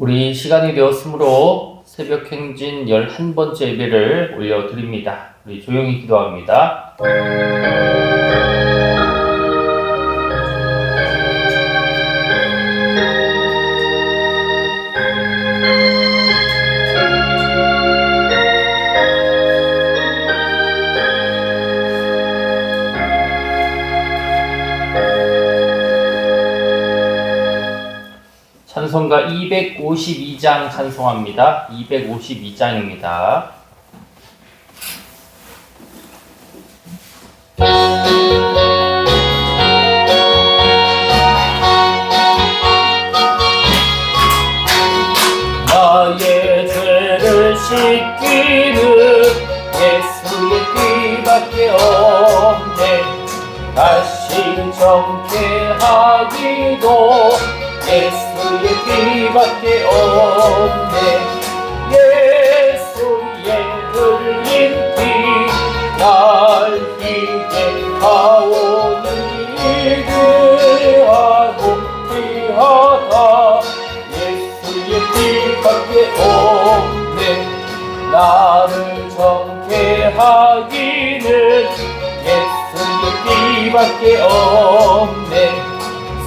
우리 시간이 되었으므로 새벽 행진 11번째 예배를 올려드립니다. 우리 조용히 기도합니다. 찬송가 252장 찬송합니다. 252장입니다. 나의 죄를 씻기는 예수의 피밖에 없네. 다시 정죄하기도 예수의 피밖에 없네. 예수의 흘린 피 날 이제 가오니 귀하고 귀하다. 예수의 피밖에 없네. 나를 정죄하기는 예수의 피밖에 없네.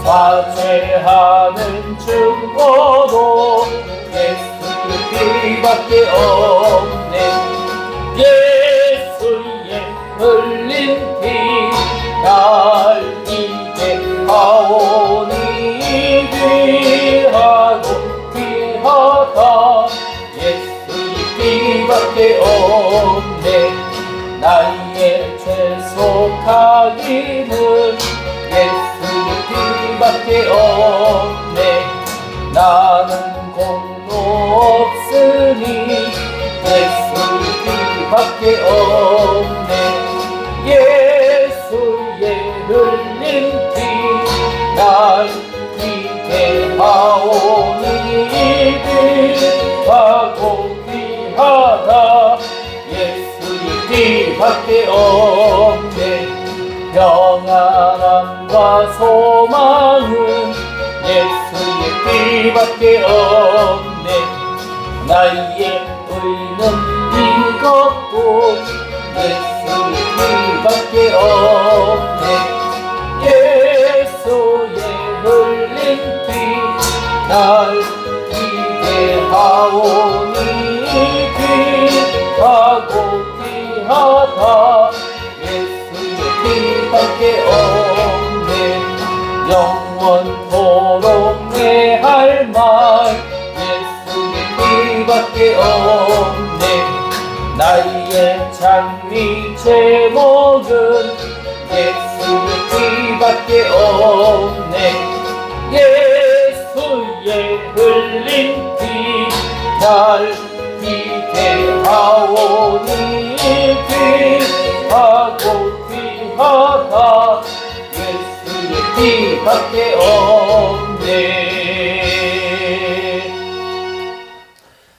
사죄하는 증거도 예수의 피밖에 없네. 예수의 흘린 피 날 이제 가오니 귀하고 귀하다. 예수의 피밖에 없네. 나의 죄 속하기는 밖에 없네. 나는 공로 없으니 예수의 밖에 없네. 예수의 흘린 피 날 이제 하오니 귀하고 귀하다. 예수의 밖에 없네. 평안함과 소망은 예수의 피밖에 없네. 나의 의는 이것뿐 예수의 피밖에 없네. 예수의 흘린 피 날 이제 하오니 귀하고 귀하다. 피밖에 없네. 영원토록 내 할 말 예수의 피밖에 없네. 나의 장미 제목은 예수의 피밖에 없네. 예수의 흘린 피 날 이제 하오니 귀하고 하다. 예수의 피밖에 없네.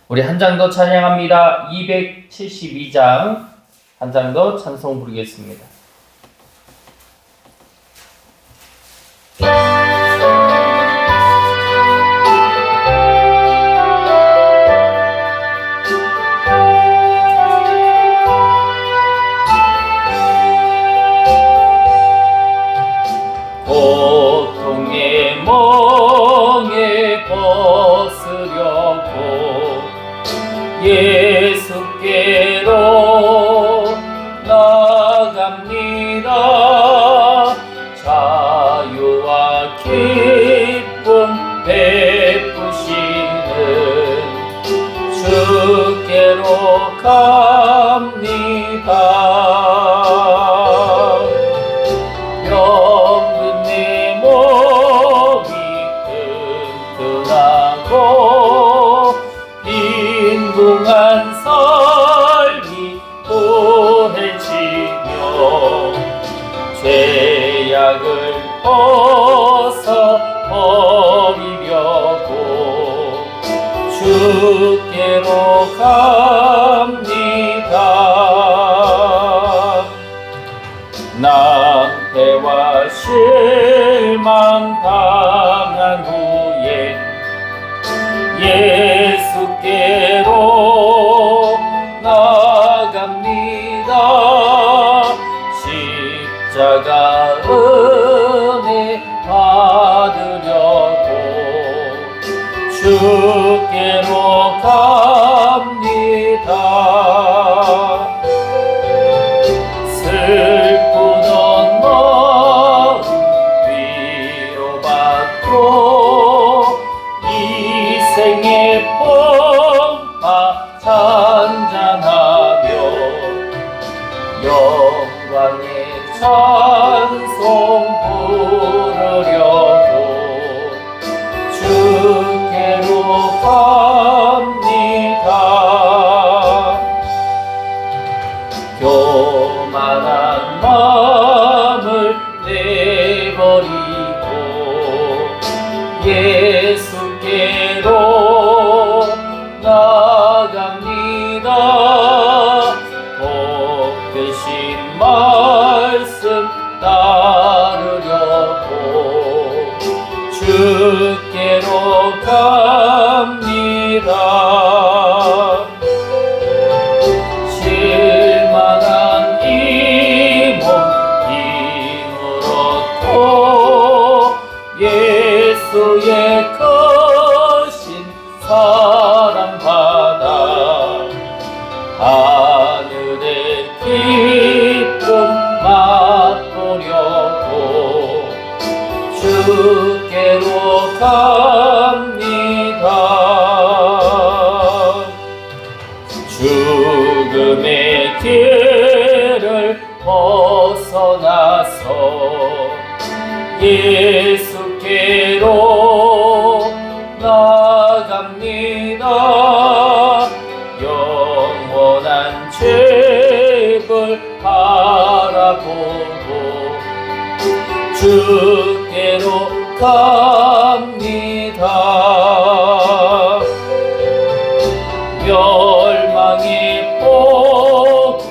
우리 한 장 더 찬양합니다. 272장 한 장 더 찬송 부르겠습니다. 고통의 멍에 벗으려고 예수께로 나갑니다. 자유와 기쁨 베푸시는 주께로 갑니다. 빈궁한 삶이 보해지며 죄악을 벗어 버리려고 주께로 갑니다. 낭패와 실망 당한 후에 예수께로 나갑니다. 십자가 은혜 받으려고 주께로 갑니다. 슬프던 마음 위로받고 이 생의 풍파 찬잔하며 영광의 찬송 부르려고 주께로 갑니다. 교만한 마음을 내버리고 예수께로 나갑니다. 복 되신 말씀 따르려고 주께로 갑니다. 실망한 이 몸 힘을 얻고 예수의 크신 사랑 받아 하늘의 기쁨 맛보려고 주께로 갑니다. 죽음의 길을 벗어나서 예수께로 나갑니다. 영원한 죄를 바라보고 주께로 갑니다. 멸망의 폭우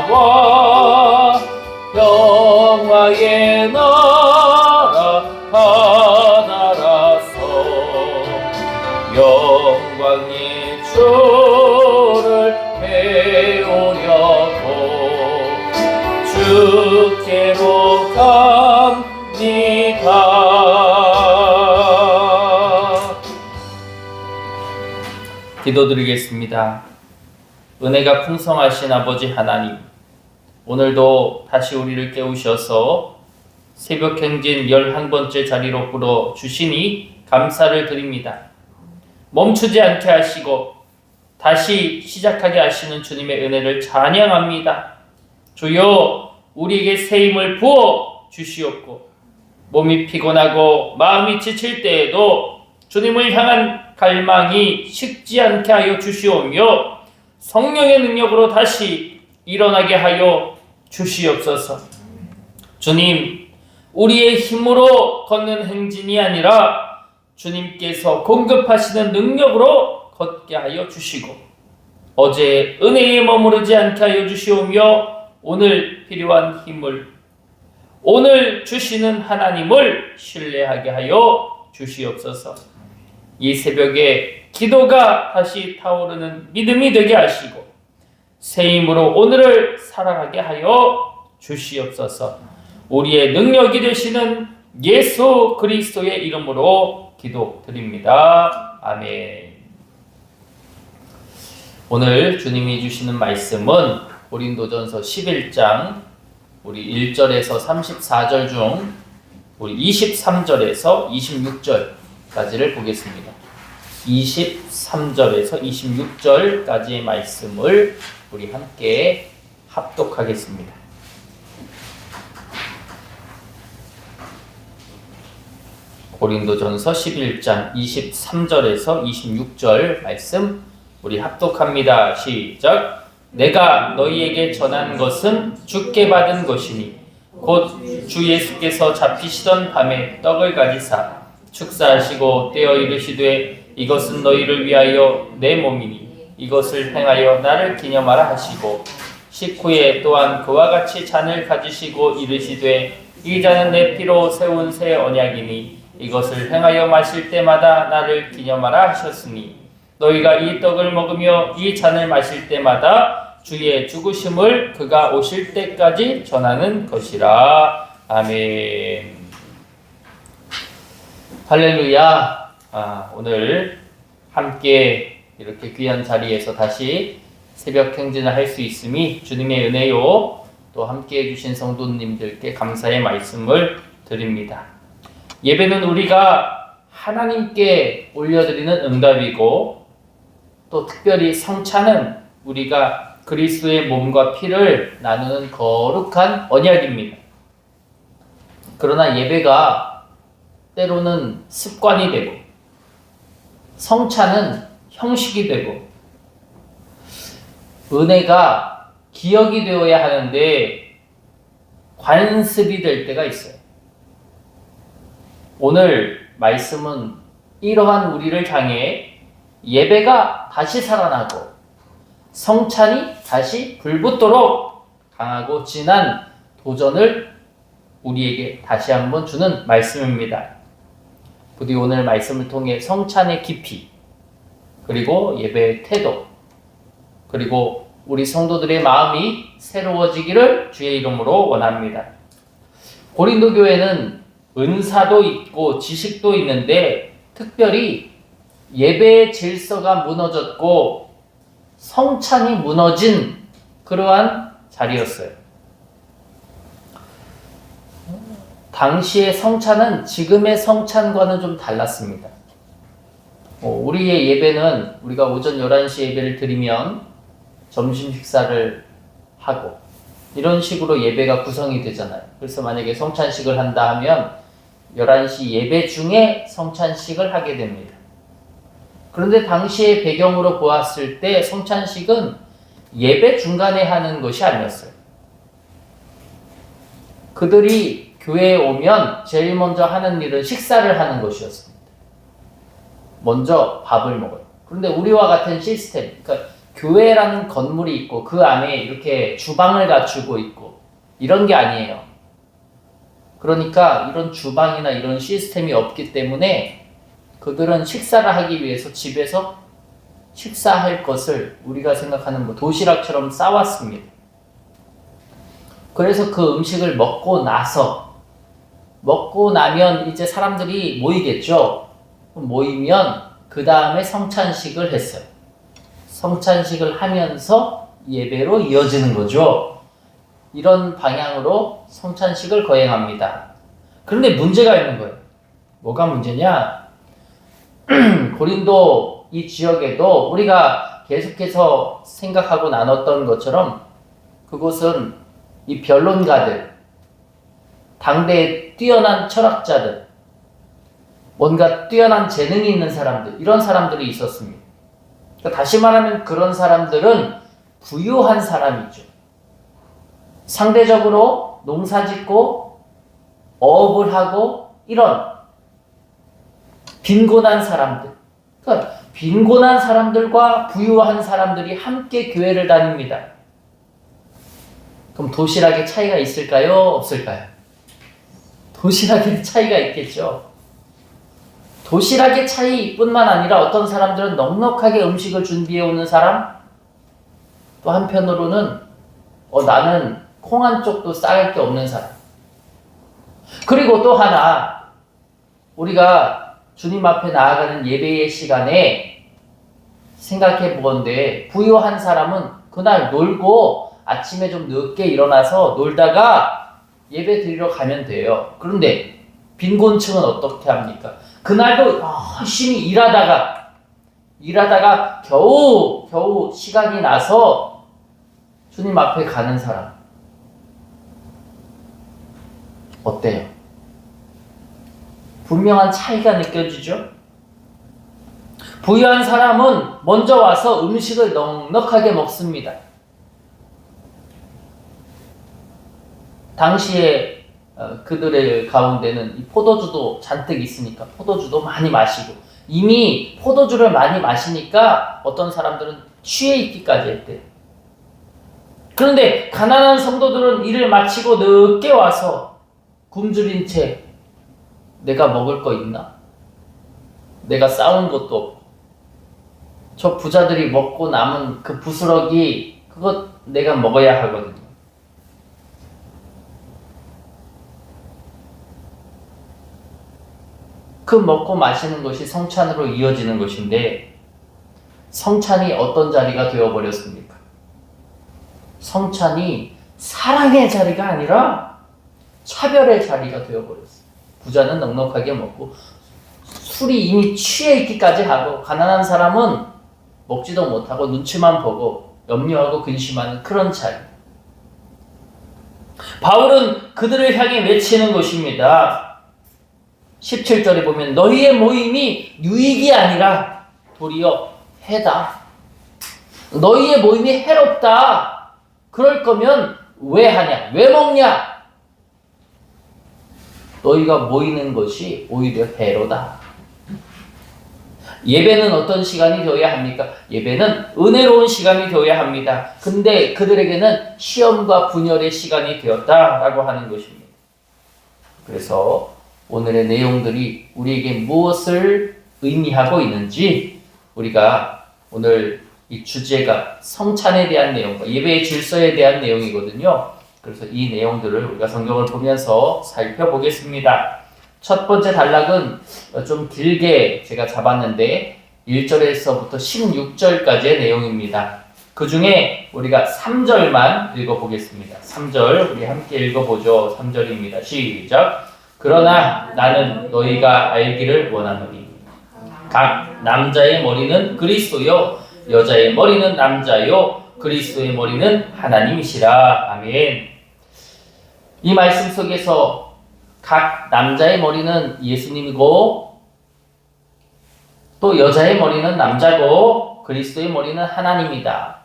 헤어나와 영화의 나라 하나라서 영광의 주를 배우려고 주께로 갑니다. 기도드리겠습니다. 은혜가 풍성하신 아버지 하나님, 오늘도 다시 우리를 깨우셔서 새벽행진 11번째 자리로 불러주시니 감사를 드립니다. 멈추지 않게 하시고 다시 시작하게 하시는 주님의 은혜를 찬양합니다. 주여, 우리에게 새 힘을 부어 주시옵고 몸이 피곤하고 마음이 지칠 때에도 주님을 향한 갈망이 식지 않게 하여 주시오며 성령의 능력으로 다시 일어나게 하여 주시옵소서. 주님, 우리의 힘으로 걷는 행진이 아니라 주님께서 공급하시는 능력으로 걷게 하여 주시고 어제 은혜에 머무르지 않게 하여 주시오며 오늘 필요한 힘을, 오늘 주시는 하나님을 신뢰하게 하여 주시옵소서. 이 새벽에 기도가 다시 타오르는 믿음이 되게 하시고 새 힘으로 오늘을 살아가게 하여 주시옵소서. 우리의 능력이 되시는 예수 그리스도의 이름으로 기도드립니다. 아멘. 오늘 주님이 주시는 말씀은 고린도전서 11장 우리 1절에서 34절 중 우리 23절에서 26절까지를 보겠습니다. 23절에서 26절까지의 말씀을 우리 함께 합독하겠습니다. 고린도전서 11장 23절에서 26절 말씀 우리 합독합니다. 시작. 내가 너희에게 전한 것은 주께 받은 것이니 곧 주 예수께서 잡히시던 밤에 떡을 가지사 축사하시고 떼어 이르시되 이것은 너희를 위하여 내 몸이니 이것을 행하여 나를 기념하라 하시고 식후에 또한 그와 같이 잔을 가지시고 이르시되 이 잔은 내 피로 세운 새 언약이니 이것을 행하여 마실 때마다 나를 기념하라 하셨으니 너희가 이 떡을 먹으며 이 잔을 마실 때마다 주의 죽으심을 그가 오실 때까지 전하는 것이라. 아멘. 할렐루야. 오늘 함께 이렇게 귀한 자리에서 다시 새벽 행진을 할 수 있음이 주님의 은혜요. 또 함께 해주신 성도님들께 감사의 말씀을 드립니다. 예배는 우리가 하나님께 올려드리는 응답이고 또 특별히 성찬은 우리가 그리스도의 몸과 피를 나누는 거룩한 언약입니다. 그러나 예배가 때로는 습관이 되고 성찬은 형식이 되고 은혜가 기억이 되어야 하는데 관습이 될 때가 있어요. 오늘 말씀은 이러한 우리를 향해 예배가 다시 살아나고 성찬이 다시 불붙도록 강하고 진한 도전을 우리에게 다시 한번 주는 말씀입니다. 부디 오늘 말씀을 통해 성찬의 깊이, 그리고 예배의 태도, 그리고 우리 성도들의 마음이 새로워지기를 주의 이름으로 원합니다. 고린도 교회는 은사도 있고 지식도 있는데 특별히 예배의 질서가 무너졌고 성찬이 무너진 그러한 자리였어요. 당시의 성찬은 지금의 성찬과는 좀 달랐습니다. 우리의 예배는 우리가 오전 11시 예배를 드리면 점심 식사를 하고 이런 식으로 예배가 구성이 되잖아요. 그래서 만약에 성찬식을 한다 하면 11시 예배 중에 성찬식을 하게 됩니다. 그런데 당시의 배경으로 보았을 때 성찬식은 예배 중간에 하는 것이 아니었어요. 그들이 교회에 오면 제일 먼저 하는 일은 식사를 하는 것이었습니다. 먼저 밥을 먹어요. 그런데 우리와 같은 시스템, 그러니까 교회라는 건물이 있고 그 안에 이렇게 주방을 갖추고 있고 이런 게 아니에요. 그러니까 이런 주방이나 이런 시스템이 없기 때문에 그들은 식사를 하기 위해서 집에서 식사할 것을 우리가 생각하는 도시락처럼 싸왔습니다. 그래서 그 음식을 먹고 나면 이제 사람들이 모이겠죠. 모이면 그 다음에 성찬식을 했어요. 성찬식을 하면서 예배로 이어지는 거죠. 이런 방향으로 성찬식을 거행합니다. 그런데 문제가 있는 거예요. 뭐가 문제냐? 고린도 이 지역에도 우리가 계속해서 생각하고 나눴던 것처럼 그곳은 이 변론가들, 당대의 뛰어난 철학자들, 뭔가 뛰어난 재능이 있는 사람들, 이런 사람들이 있었습니다. 그러니까 다시 말하면 그런 사람들은 부유한 사람이죠. 상대적으로 농사짓고 어업을 하고 이런 빈곤한 사람들, 그러니까 빈곤한 사람들과 부유한 사람들이 함께 교회를 다닙니다. 그럼 도시락에 차이가 있을까요? 없을까요? 도시락에 차이가 있겠죠. 도시락의 차이뿐만 아니라 어떤 사람들은 넉넉하게 음식을 준비해 오는 사람, 또 한편으로는 나는 콩 한 쪽도 쌓을 게 없는 사람. 그리고 또 하나, 우리가 주님 앞에 나아가는 예배의 시간에 생각해 보건대 부유한 사람은 그날 놀고 아침에 좀 늦게 일어나서 놀다가 예배 드리러 가면 돼요. 그런데 빈곤층은 어떻게 합니까? 그날도 열심히 일하다가 겨우 시간이 나서 주님 앞에 가는 사람. 어때요? 분명한 차이가 느껴지죠? 부유한 사람은 먼저 와서 음식을 넉넉하게 먹습니다. 당시에 그들의 가운데는 포도주도 잔뜩 있으니까 포도주도 많이 마시고 이미 포도주를 많이 마시니까 어떤 사람들은 취해 있기까지 했대요. 그런데 가난한 성도들은 일을 마치고 늦게 와서 굶주린 채 내가 먹을 거 있나? 내가 쌓은 것도 없고. 저 부자들이 먹고 남은 그 부스러기, 그거 내가 먹어야 하거든요. 그 먹고 마시는 것이 성찬으로 이어지는 것인데, 성찬이 어떤 자리가 되어버렸습니까? 성찬이 사랑의 자리가 아니라 차별의 자리가 되어버렸어요. 부자는 넉넉하게 먹고 술이 이미 취해 있기까지 하고, 가난한 사람은 먹지도 못하고 눈치만 보고 염려하고 근심하는 그런 자리. 바울은 그들을 향해 외치는 것입니다. 17절에 보면 너희의 모임이 유익이 아니라 도리어 해다. 너희의 모임이 해롭다. 그럴 거면 왜 하냐? 왜 먹냐? 너희가 모이는 것이 오히려 해로다. 예배는 어떤 시간이 되어야 합니까? 예배는 은혜로운 시간이 되어야 합니다. 근데 그들에게는 시험과 분열의 시간이 되었다라고 하는 것입니다. 그래서 오늘의 내용들이 우리에게 무엇을 의미하고 있는지, 우리가 오늘 이 주제가 성찬에 대한 내용과 예배의 질서에 대한 내용이거든요. 그래서 이 내용들을 우리가 성경을 보면서 살펴보겠습니다. 첫 번째 단락은 좀 길게 제가 잡았는데 1절에서부터 16절까지의 내용입니다. 그 중에 우리가 3절만 읽어보겠습니다. 3절 우리 함께 읽어보죠. 3절입니다. 시작. 그러나 나는 너희가 알기를 원하노니 각 남자의 머리는 그리스도요 여자의 머리는 남자요 그리스도의 머리는 하나님이시라. 아멘. 이 말씀 속에서 각 남자의 머리는 예수님이고 또 여자의 머리는 남자고 그리스도의 머리는 하나님이다.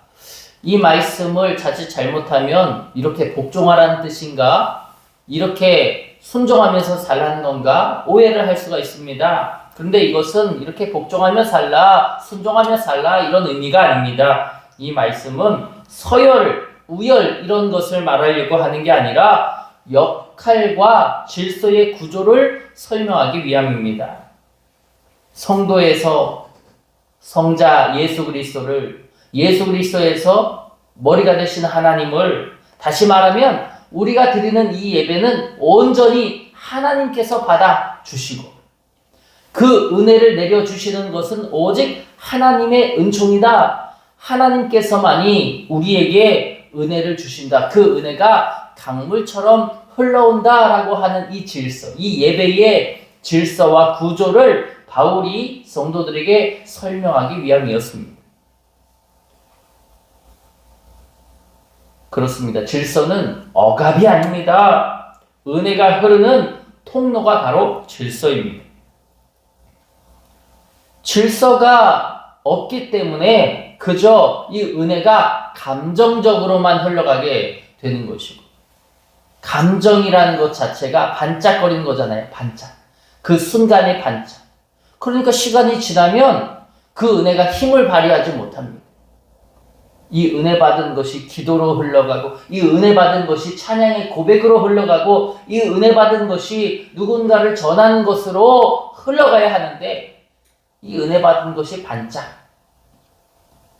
이 말씀을 자칫 잘못하면 이렇게 복종하라는 뜻인가? 이렇게 순종하면서 살라는 건가? 오해를 할 수가 있습니다. 그런데 이것은 이렇게 복종하며 살라, 순종하며 살라 이런 의미가 아닙니다. 이 말씀은 서열, 우열 이런 것을 말하려고 하는 게 아니라 역할과 질서의 구조를 설명하기 위함입니다. 성도에서 성자 예수 그리스도에서 머리가 되신 하나님을, 다시 말하면 우리가 드리는 이 예배는 온전히 하나님께서 받아 주시고 그 은혜를 내려주시는 것은 오직 하나님의 은총이다. 하나님께서만이 우리에게 은혜를 주신다. 그 은혜가 강물처럼 흘러온다라고 하는 이 질서, 이 예배의 질서와 구조를 바울이 성도들에게 설명하기 위함이었습니다. 그렇습니다. 질서는 억압이 아닙니다. 은혜가 흐르는 통로가 바로 질서입니다. 질서가 없기 때문에 그저 이 은혜가 감정적으로만 흘러가게 되는 것이고, 감정이라는 것 자체가 반짝거리는 거잖아요. 반짝. 그 순간의 반짝. 그러니까 시간이 지나면 그 은혜가 힘을 발휘하지 못합니다. 이 은혜 받은 것이 기도로 흘러가고, 이 은혜 받은 것이 찬양의 고백으로 흘러가고, 이 은혜 받은 것이 누군가를 전하는 것으로 흘러가야 하는데, 이 은혜 받은 것이 반짝.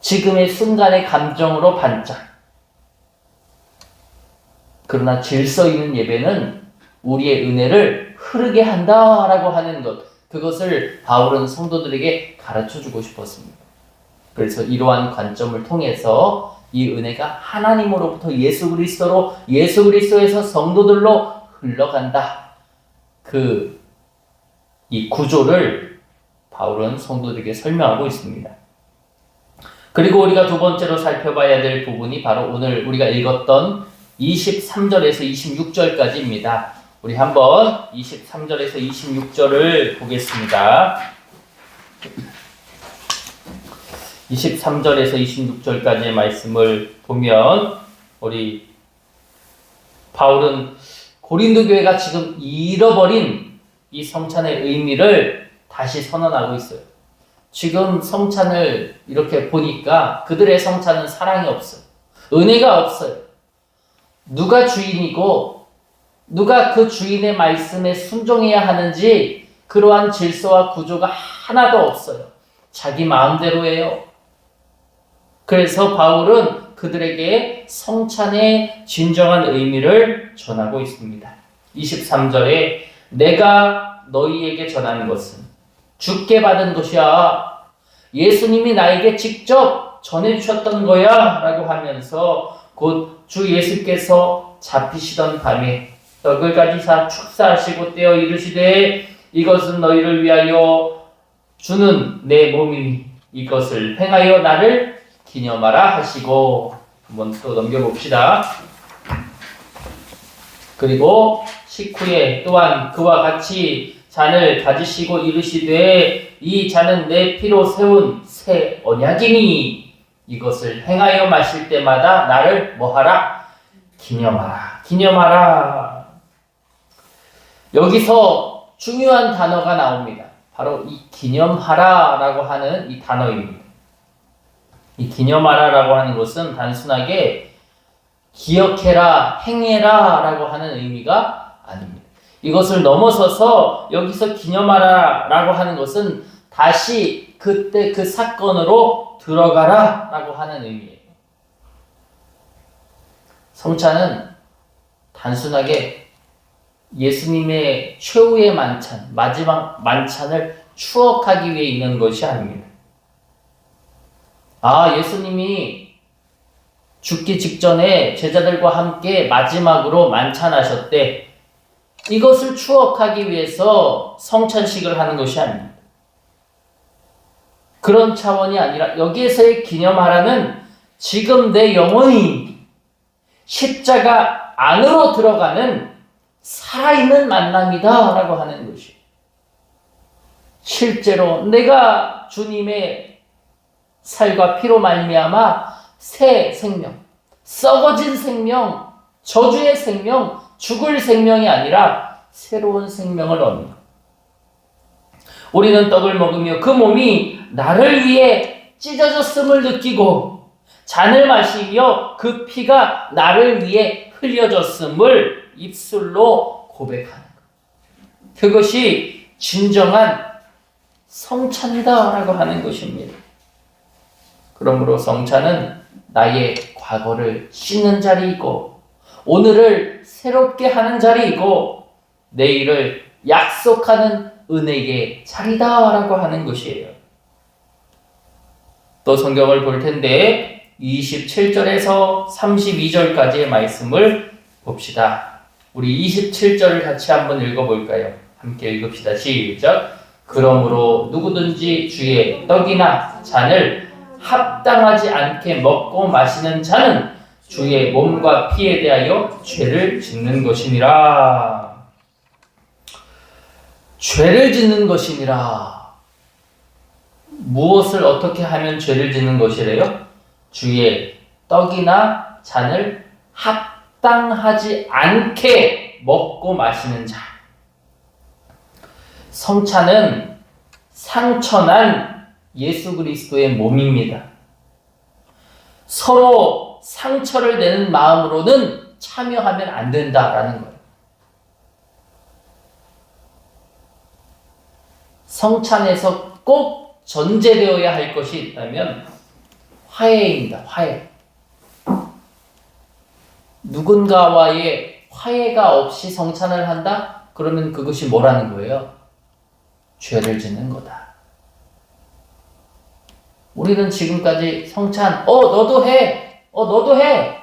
지금의 순간의 감정으로 반짝. 그러나 질서 있는 예배는 우리의 은혜를 흐르게 한다라고 하는 것, 그것을 바울은 성도들에게 가르쳐주고 싶었습니다. 그래서 이러한 관점을 통해서 이 은혜가 하나님으로부터 예수 그리스도로, 예수 그리스도에서 성도들로 흘러간다. 이 구조를 바울은 성도들에게 설명하고 있습니다. 그리고 우리가 두 번째로 살펴봐야 될 부분이 바로 오늘 우리가 읽었던 23절에서 26절까지입니다. 우리 한번 23절에서 26절을 보겠습니다. 23절에서 26절까지의 말씀을 보면 우리 바울은 고린도 교회가 지금 잃어버린 이 성찬의 의미를 다시 선언하고 있어요. 지금 성찬을 이렇게 보니까 그들의 성찬은 사랑이 없어요. 은혜가 없어요. 누가 주인이고 누가 그 주인의 말씀에 순종해야 하는지 그러한 질서와 구조가 하나도 없어요. 자기 마음대로 해요. 그래서 바울은 그들에게 성찬의 진정한 의미를 전하고 있습니다. 23절에 내가 너희에게 전하는 것은 주께 받은 것이야. 예수님이 나에게 직접 전해주셨던 거야 라고 하면서 곧 주 예수께서 잡히시던 밤에 떡을 가지사 축사하시고 떼어 이르시되 이것은 너희를 위하여 주는 내 몸이니 이것을 행하여 나를 기념하라 하시고, 한번 또 넘겨봅시다. 그리고 19에 또한 그와 같이 잔을 가지시고 이르시되 이 잔은 내 피로 세운 새 언약이니 이것을 행하여 마실 때마다 나를 뭐하라? 기념하라. 기념하라. 여기서 중요한 단어가 나옵니다. 바로 이 기념하라 라고 하는 이 단어입니다. 이 기념하라 라고 하는 것은 단순하게 기억해라, 행해라 라고 하는 의미가 아닙니다. 이것을 넘어서서 여기서 기념하라 라고 하는 것은 다시 그때 그 사건으로 들어가라 라고 하는 의미예요. 성찬은 단순하게 예수님의 최후의 만찬, 마지막 만찬을 추억하기 위해 있는 것이 아닙니다. 예수님이 죽기 직전에 제자들과 함께 마지막으로 만찬하셨대. 이것을 추억하기 위해서 성찬식을 하는 것이 아닙니다. 그런 차원이 아니라 여기에서의 기념하라는 지금 내 영혼이 십자가 안으로 들어가는 살아있는 만남이다 라고 하는 것이, 실제로 내가 주님의 살과 피로 말미암아 새 생명, 썩어진 생명, 저주의 생명, 죽을 생명이 아니라 새로운 생명을 얻는 것. 우리는 떡을 먹으며 그 몸이 나를 위해 찢어졌음을 느끼고 잔을 마시며 그 피가 나를 위해 흘려졌음을 입술로 고백하는 것. 그것이 진정한 성찬이다 라고 하는 것입니다. 그러므로 성찬은 나의 과거를 씻는 자리이고 오늘을 새롭게 하는 자리이고 내일을 약속하는 은혜의 자리다 라고 하는 것이에요. 또 성경을 볼 텐데 27절에서 32절까지의 말씀을 봅시다. 우리 27절을 같이 한번 읽어볼까요? 함께 읽읍시다. 시작. 그러므로 누구든지 주의 떡이나 잔을 합당하지 않게 먹고 마시는 자는 주의 몸과 피에 대하여 죄를 짓는 것이니라. 죄를 짓는 것이니라. 무엇을 어떻게 하면 죄를 짓는 것이래요? 주의 떡이나 잔을 합당하지 않게 먹고 마시는 자. 성찬은 상처난 예수 그리스도의 몸입니다. 서로 상처를 내는 마음으로는 참여하면 안 된다라는 거예요. 성찬에서 꼭 전제되어야 할 것이 있다면 화해입니다. 화해. 누군가와의 화해가 없이 성찬을 한다? 그러면 그것이 뭐라는 거예요? 죄를 짓는 거다. 우리는 지금까지 성찬, 너도 해. 너도 해.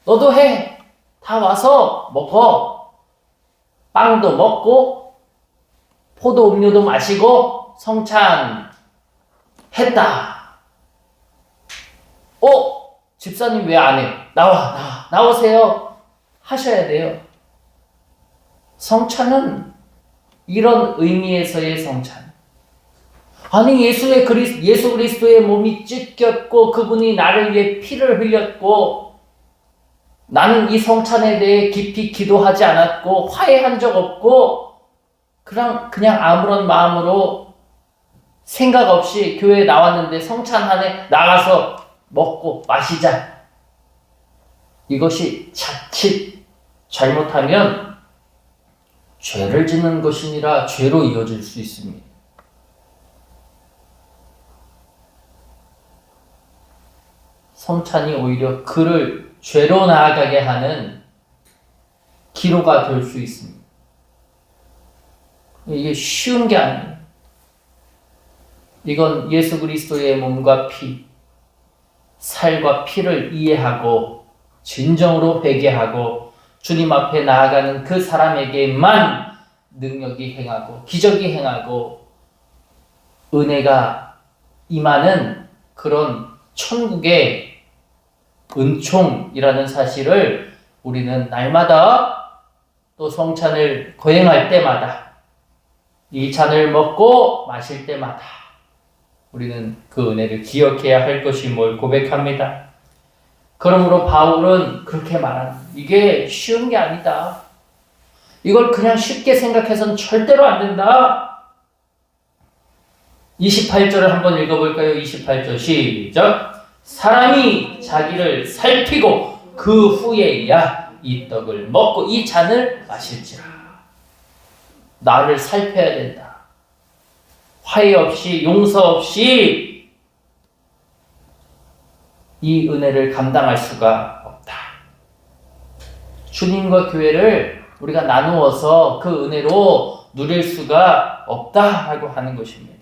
너도 해. 다 와서 먹어. 빵도 먹고, 포도 음료도 마시고, 성찬 했다. 집사님 왜 안 해? 나오세요. 하셔야 돼요. 성찬은 이런 의미에서의 성찬. 아니, 예수 그리스도의 몸이 찢겼고 그분이 나를 위해 피를 흘렸고 나는 이 성찬에 대해 깊이 기도하지 않았고 화해한 적 없고 그냥 아무런 마음으로 생각 없이 교회에 나왔는데 성찬하네 나가서 먹고 마시자. 이것이 자칫 잘못하면 죄를 짓는 것이니라 죄로 이어질 수 있습니다. 성찬이 오히려 그를 죄로 나아가게 하는 기로가 될 수 있습니다. 이게 쉬운 게 아니에요. 이건 예수 그리스도의 몸과 피, 살과 피를 이해하고 진정으로 회개하고 주님 앞에 나아가는 그 사람에게만 능력이 행하고 기적이 행하고 은혜가 임하는 그런 천국의 은총이라는 사실을 우리는 날마다 또 성찬을 거행할 때마다 이 잔을 먹고 마실 때마다 우리는 그 은혜를 기억해야 할 것임을 고백합니다. 그러므로 바울은 그렇게 말합니다. 이게 쉬운 게 아니다. 이걸 그냥 쉽게 생각해서는 절대로 안 된다. 28절을 한번 읽어볼까요? 28절 시작. 사람이 자기를 살피고 그 후에야 이 떡을 먹고 이 잔을 마실지라. 나를 살펴야 된다. 화해 없이 용서 없이 이 은혜를 감당할 수가 없다. 주님과 교회를 우리가 나누어서 그 은혜로 누릴 수가 없다라고 하는 것입니다.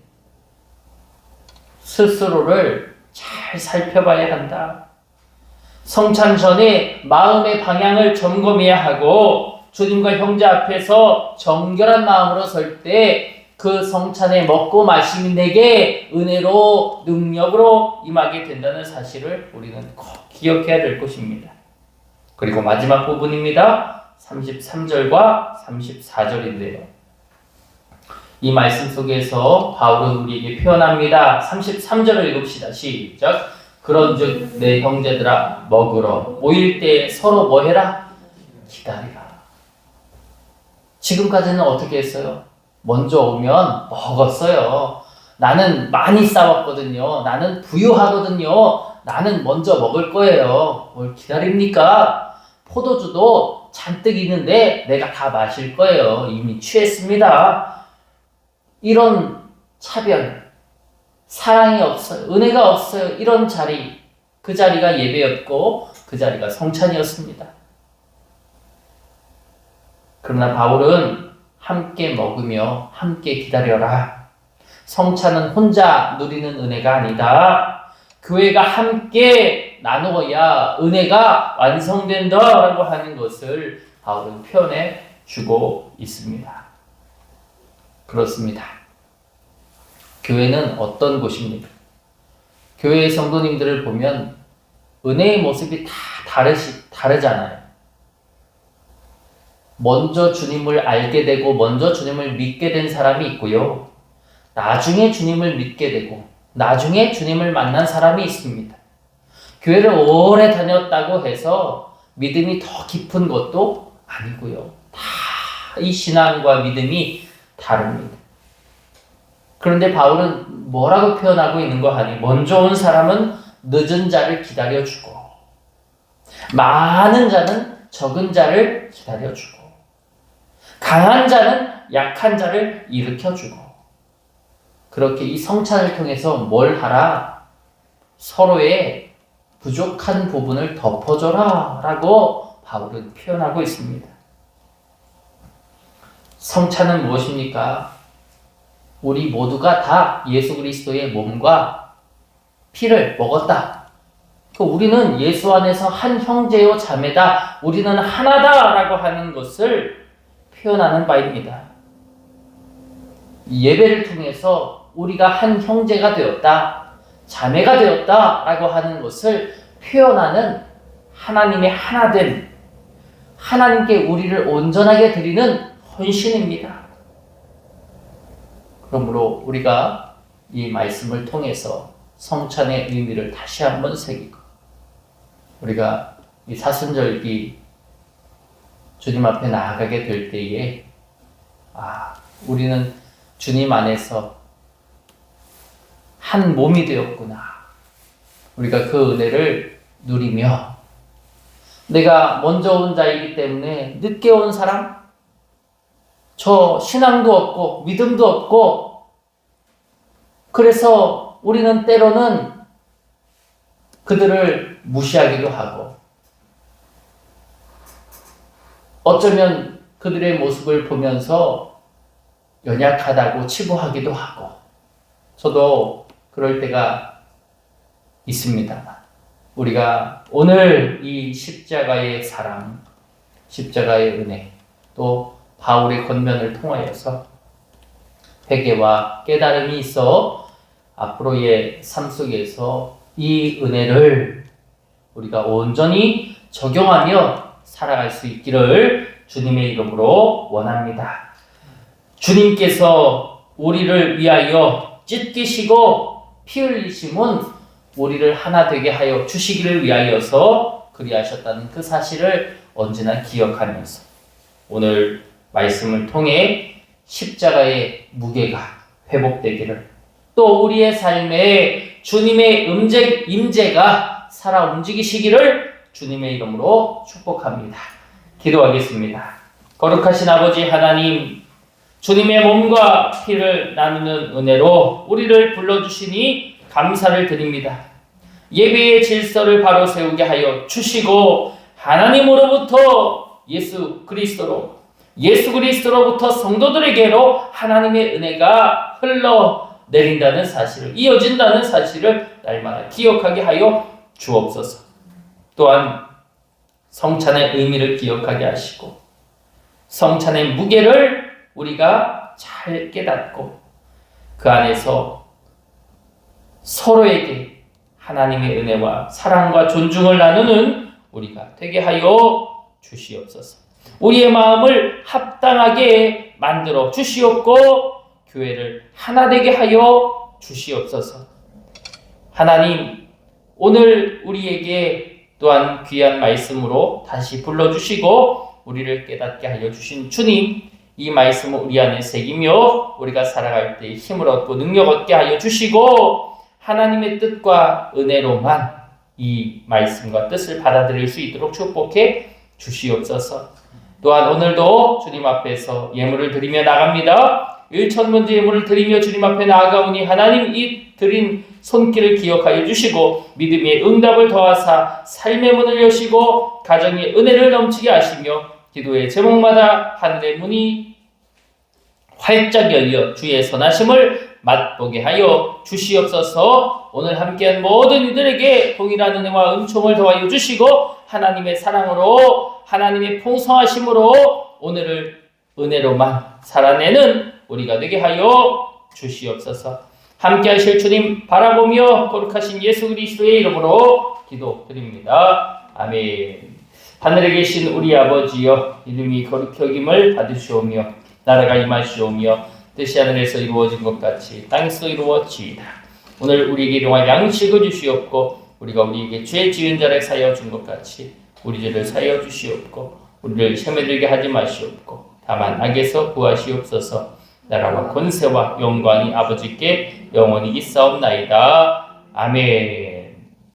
스스로를 잘 살펴봐야 한다. 성찬 전에 마음의 방향을 점검해야 하고 주님과 형제 앞에서 정결한 마음으로 설 때 그 성찬에 먹고 마심이 내게 은혜로 능력으로 임하게 된다는 사실을 우리는 꼭 기억해야 될 것입니다. 그리고 마지막 부분입니다. 33절과 34절인데요. 이 말씀 속에서 바울은 우리에게 표현합니다. 33절을 읽읍시다. 시작. 그런즉 내 형제들아 먹으러 모일 때 서로 뭐 해라? 기다리라. 지금까지는 어떻게 했어요? 먼저 오면 먹었어요. 나는 많이 싸웠거든요. 나는 부유하거든요. 나는 먼저 먹을 거예요. 뭘 기다립니까? 포도주도 잔뜩 있는데 내가 다 마실 거예요. 이미 취했습니다. 이런 차별, 사랑이 없어요. 은혜가 없어요. 이런 자리, 그 자리가 예배였고 그 자리가 성찬이었습니다. 그러나 바울은 함께 먹으며 함께 기다려라. 성찬은 혼자 누리는 은혜가 아니다. 교회가 함께 나누어야 은혜가 완성된다라고 하는 것을 바울은 표현해 주고 있습니다. 그렇습니다. 교회는 어떤 곳입니까? 교회의 성도님들을 보면 은혜의 모습이 다 다르잖아요. 먼저 주님을 알게 되고 먼저 주님을 믿게 된 사람이 있고요. 나중에 주님을 믿게 되고 나중에 주님을 만난 사람이 있습니다. 교회를 오래 다녔다고 해서 믿음이 더 깊은 것도 아니고요. 다 이 신앙과 믿음이 다릅니다. 그런데 바울은 뭐라고 표현하고 있는 거 하니? 먼저 온 사람은 늦은 자를 기다려주고 많은 자는 적은 자를 기다려주고 강한 자는 약한 자를 일으켜주고 그렇게 이 성찬을 통해서 뭘 하라? 서로의 부족한 부분을 덮어줘라 라고 바울은 표현하고 있습니다. 성찬은 무엇입니까? 우리 모두가 다 예수 그리스도의 몸과 피를 먹었다. 우리는 예수 안에서 한 형제요 자매다. 우리는 하나다라고 하는 것을 표현하는 바입니다. 예배를 통해서 우리가 한 형제가 되었다, 자매가 되었다라고 하는 것을 표현하는 하나님의 하나됨, 하나님께 우리를 온전하게 드리는 헌신입니다. 그러므로 우리가 이 말씀을 통해서 성찬의 의미를 다시 한번 새기고 우리가 이 사순절기 주님 앞에 나아가게 될 때에 우리는 주님 안에서 한 몸이 되었구나. 우리가 그 은혜를 누리며 내가 먼저 온 자이기 때문에 늦게 온 사람, 저 신앙도 없고 믿음도 없고 그래서 우리는 때로는 그들을 무시하기도 하고 어쩌면 그들의 모습을 보면서 연약하다고 치부하기도 하고 저도 그럴 때가 있습니다. 우리가 오늘 이 십자가의 사랑, 십자가의 은혜, 또 바울의 권면을 통하여서 회개와 깨달음이 있어 앞으로의 삶 속에서 이 은혜를 우리가 온전히 적용하며 살아갈 수 있기를 주님의 이름으로 원합니다. 주님께서 우리를 위하여 찢기시고 피 흘리심은 우리를 하나 되게 하여 주시기를 위하여서 그리하셨다는 그 사실을 언제나 기억하면서 오늘 말씀을 통해 십자가의 무게가 회복되기를 또 우리의 삶에 주님의 임재가 살아 움직이시기를 주님의 이름으로 축복합니다. 기도하겠습니다. 거룩하신 아버지 하나님, 주님의 몸과 피를 나누는 은혜로 우리를 불러주시니 감사를 드립니다. 예배의 질서를 바로 세우게 하여 주시고 하나님으로부터 예수 그리스도로부터 성도들에게로 하나님의 은혜가 흘러내린다는 사실을, 이어진다는 사실을 날마다 기억하게 하여 주옵소서. 또한 성찬의 의미를 기억하게 하시고 성찬의 무게를 우리가 잘 깨닫고 그 안에서 서로에게 하나님의 은혜와 사랑과 존중을 나누는 우리가 되게 하여 주시옵소서. 우리의 마음을 합당하게 만들어 주시옵고 교회를 하나 되게 하여 주시옵소서. 하나님, 오늘 우리에게 또한 귀한 말씀으로 다시 불러주시고 우리를 깨닫게 하여 주신 주님, 이 말씀을 우리 안에 새기며 우리가 살아갈 때 힘을 얻고 능력 얻게 하여 주시고 하나님의 뜻과 은혜로만 이 말씀과 뜻을 받아들일 수 있도록 축복해 주시옵소서. 또한 오늘도 주님 앞에서 예물을 드리며 나갑니다. 1,000번째 예물을 드리며 주님 앞에 나아가오니 하나님 이 드린 손길을 기억하여 주시고 믿음의 응답을 더하사 삶의 문을 여시고 가정의 은혜를 넘치게 하시며 기도의 제목마다 하늘의 문이 활짝 열려 주의 선하심을 맛보게 하여 주시옵소서. 오늘 함께한 모든 이들에게 동일한 은혜와 은총을 더하여 주시고 하나님의 사랑으로 하나님의 풍성하심으로 오늘을 은혜로만 살아내는 우리가 되게 하여 주시옵소서. 함께 하실 주님 바라보며 거룩하신 예수 그리스도의 이름으로 기도드립니다. 아멘. 하늘에 계신 우리 아버지여, 이름이 거룩히 여김을 받으시오며 나라가 임하시오며 뜻이 하늘에서 이루어진 것 같이 땅에서 이루어지이다. 오늘 우리에게 일용할 양식을 주시옵고 우리가 우리에게 죄 지은 자를 사하여 준 것 같이 우리 죄를 사하여 주시옵고 우리를 시험에 들게 하지 마시옵고 다만 악에서 구하시옵소서. 나라와 권세와 영광이 아버지께 영원히 있사옵나이다. 아멘.